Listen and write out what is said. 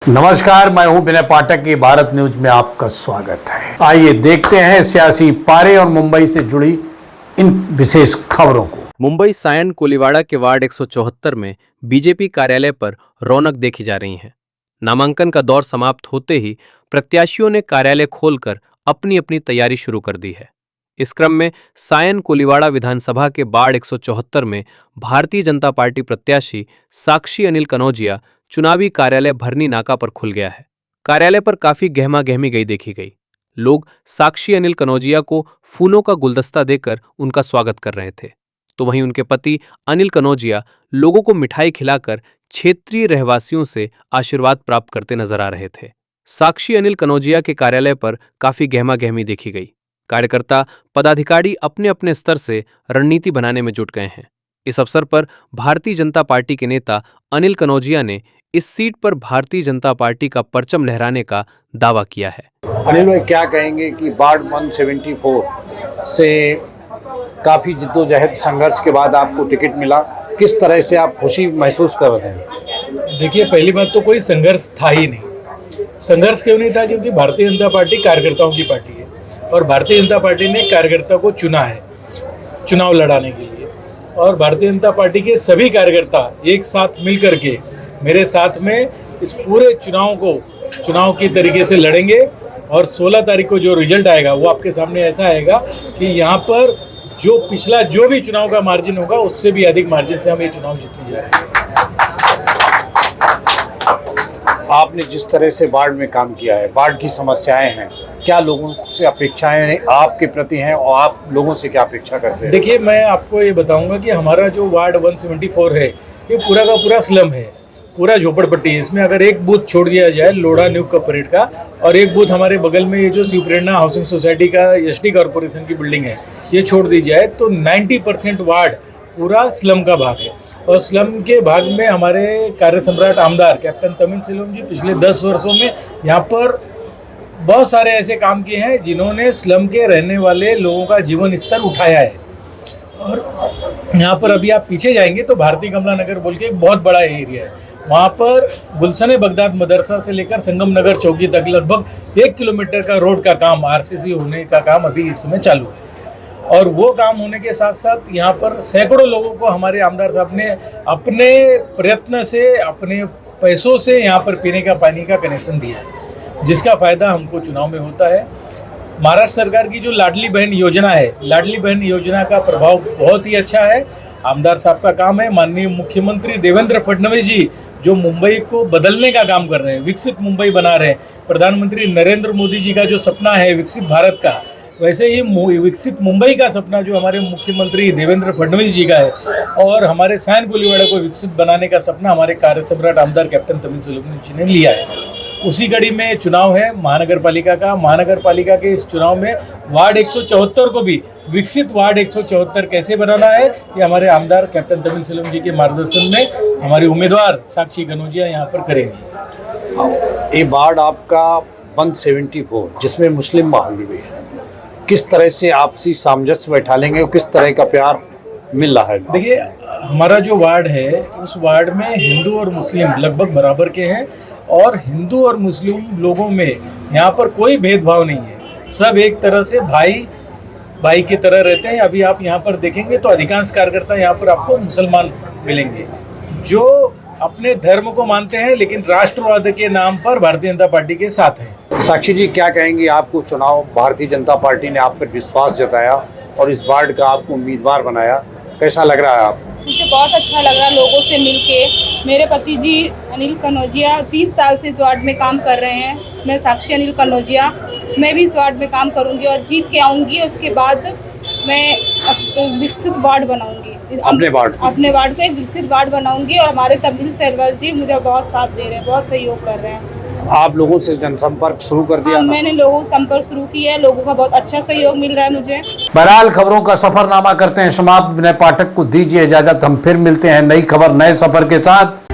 नमस्कार, मैं हूं विनय पाठक की भारत न्यूज में आपका स्वागत है। आइए देखते हैं सियासी पारे और मुंबई से जुड़ी इन विशेष खबरों को। मुंबई सायन कोलीवाड़ा के वार्ड 174 में बीजेपी कार्यालय पर रौनक देखी जा रही है। नामांकन का दौर समाप्त होते ही प्रत्याशियों ने कार्यालय खोलकर अपनी अपनी तैयारी शुरू कर दी है। इस क्रम में सायन कोलीवाड़ा विधानसभा के वार्ड 174 में भारतीय जनता पार्टी प्रत्याशी साक्षी अनिल कनौजिया चुनावी कार्यालय भरनी नाका पर खुल गया है। कार्यालय पर काफी गहमा गहमी गई देखी गई। लोग साक्षी अनिल कनौजिया को फूलों का गुलदस्ता देकर उनका स्वागत कर रहे थे, तो वहीं उनके पति अनिल कनौजिया लोगों को मिठाई खिलाकर क्षेत्रीय रहवासियों से आशीर्वाद प्राप्त करते नजर आ रहे थे। साक्षी अनिल कनौजिया के कार्यालय पर काफी गहमा गहमी देखी गई। कार्यकर्ता पदाधिकारी अपने अपने स्तर से रणनीति बनाने में जुट गए हैं। इस अवसर पर भारतीय जनता पार्टी के नेता अनिल कनौजिया ने इस सीट पर भारतीय जनता पार्टी का परचम लहराने का दावा किया है। अनिल भाई, क्या कहेंगे कि वार्ड 174 से काफी जिद्दोजहद संघर्ष के बाद आपको टिकट मिला, किस तरह से आप खुशी महसूस कर रहे हैं? देखिए, पहली बात तो कोई संघर्ष था ही नहीं। संघर्ष क्यों नहीं था? क्योंकि भारतीय जनता पार्टी कार्यकर्ताओं की पार्टी है और भारतीय जनता पार्टी ने कार्यकर्ता को चुना है चुनाव लड़ाने के लिए। और भारतीय जनता पार्टी के सभी कार्यकर्ता एक साथ मिल करके मेरे साथ में इस पूरे चुनाव की तरीके से लड़ेंगे। और 16 तारीख को जो रिजल्ट आएगा वो आपके सामने ऐसा आएगा कि यहाँ पर जो पिछला जो भी चुनाव का मार्जिन होगा उससे भी अधिक मार्जिन से हम ये चुनाव जीतने जा रहे हैं। आपने जिस तरह से वार्ड में काम किया है, वार्ड की समस्याएं हैं, क्या लोगों से अपेक्षाएं आपके प्रति हैं और आप लोगों से क्या अपेक्षा करते हैं? देखिए, मैं आपको ये बताऊंगा कि हमारा जो वार्ड 174 है ये पूरा का पूरा स्लम है, पूरा झोपड़पट्टी है। इसमें अगर एक बूथ छोड़ दिया जाए लोढ़ा न्यू कॉर्पोरेट का, और एक बूथ हमारे बगल में ये जो शिव प्रेरणा हाउसिंग सोसाइटी का एसटी कॉर्पोरेशन की बिल्डिंग है, ये छोड़ दी जाए तो 90% वार्ड पूरा स्लम का भाग है। और स्लम के भाग में हमारे कार्य सम्राट आमदार कैप्टन तमिल सेल्वम जी पिछले 10 वर्षों में यहाँ पर बहुत सारे ऐसे काम किए हैं जिन्होंने स्लम के रहने वाले लोगों का जीवन स्तर उठाया है। और यहाँ पर अभी आप पीछे जाएंगे तो भारतीय कमला नगर बोल के एक बहुत बड़ा एरिया है, वहाँ पर गुलशन बगदाद मदरसा से लेकर संगम नगर चौकी तक लगभग 1 किलोमीटर का रोड का काम आरसीसी होने का काम अभी इस समय चालू है। और वो काम होने के साथ साथ यहाँ पर सैकड़ों लोगों को हमारे आमदार साहब ने अपने प्रयत्न से, अपने पैसों से यहाँ पर पीने का पानी का कनेक्शन दिया है, जिसका फ़ायदा हमको चुनाव में होता है। महाराष्ट्र सरकार की जो लाडली बहन योजना है, लाडली बहन योजना का प्रभाव बहुत ही अच्छा है। आमदार साहब का काम है। माननीय मुख्यमंत्री देवेंद्र फडणवीस जी जो मुंबई को बदलने का काम कर रहे हैं, विकसित मुंबई बना रहे हैं। प्रधानमंत्री नरेंद्र मोदी जी का जो सपना है विकसित भारत का, वैसे ही विकसित मुंबई का सपना जो हमारे मुख्यमंत्री देवेंद्र फडणवीस जी का है, और हमारे सायन कोलीवाड़ा को विकसित बनाने का सपना हमारे कार्य सम्राट आमदार कैप्टन तमिल सेल्वम जी ने लिया है। उसी कड़ी में चुनाव है महानगर पालिका का। महानगर पालिका के इस चुनाव में वार्ड 174 को भी विकसित वार्ड 174 कैसे बनाना है, ये हमारे आमदार कैप्टन तमिल सेल्वम जी के मार्गदर्शन में हमारी उम्मीदवार साक्षी कनौजिया यहाँ पर करेंगी। ये वार्ड आपका 174 जिसमें मुस्लिम बहाली भी है, किस तरह से आपसी सामंजस्य बैठा लेंगे और किस तरह का प्यार मिल रहा है? देखिए, हमारा जो वार्ड है उस वार्ड में हिंदू और मुस्लिम लगभग बराबर के हैं, और हिंदू और मुस्लिम लोगों में यहाँ पर कोई भेदभाव नहीं है। सब एक तरह से भाई की तरह रहते हैं। अभी आप यहाँ पर देखेंगे तो अधिकांश कार्यकर्ता यहाँ पर आपको मुसलमान मिलेंगे जो अपने धर्म को मानते हैं, लेकिन राष्ट्रवाद के नाम पर भारतीय जनता पार्टी के साथ हैं। साक्षी जी, क्या कहेंगी? आपको चुनाव भारतीय जनता पार्टी ने आप पर विश्वास जताया और इस वार्ड का आपको उम्मीदवार बनाया, कैसा लग रहा है आपको? मुझे बहुत अच्छा लग रहा है लोगों से मिलके। मेरे पति जी अनिल कनौजिया 30 साल से इस वार्ड में काम कर रहे हैं। मैं साक्षी अनिल कनौजिया, मैं भी इस वार्ड में काम करूंगी और जीत के आऊंगी। उसके बाद मैं विकसित वार्ड बनाऊंगी, अपने वार्ड को एक विकसित वार्ड बनाऊंगी। और हमारे तमिल सेल्वम जी मुझे बहुत साथ दे रहे हैं, बहुत सहयोग कर रहे हैं। आप लोगों से जनसंपर्क शुरू कर दिया? मैंने लोगों से संपर्क शुरू किया है, लोगों का बहुत अच्छा सहयोग मिल रहा है मुझे। बहरहाल खबरों का सफरनामा करते हैं समाप्त। विनय पाठक को दीजिए इजाजत। हम फिर मिलते हैं नई खबर नए सफर के साथ।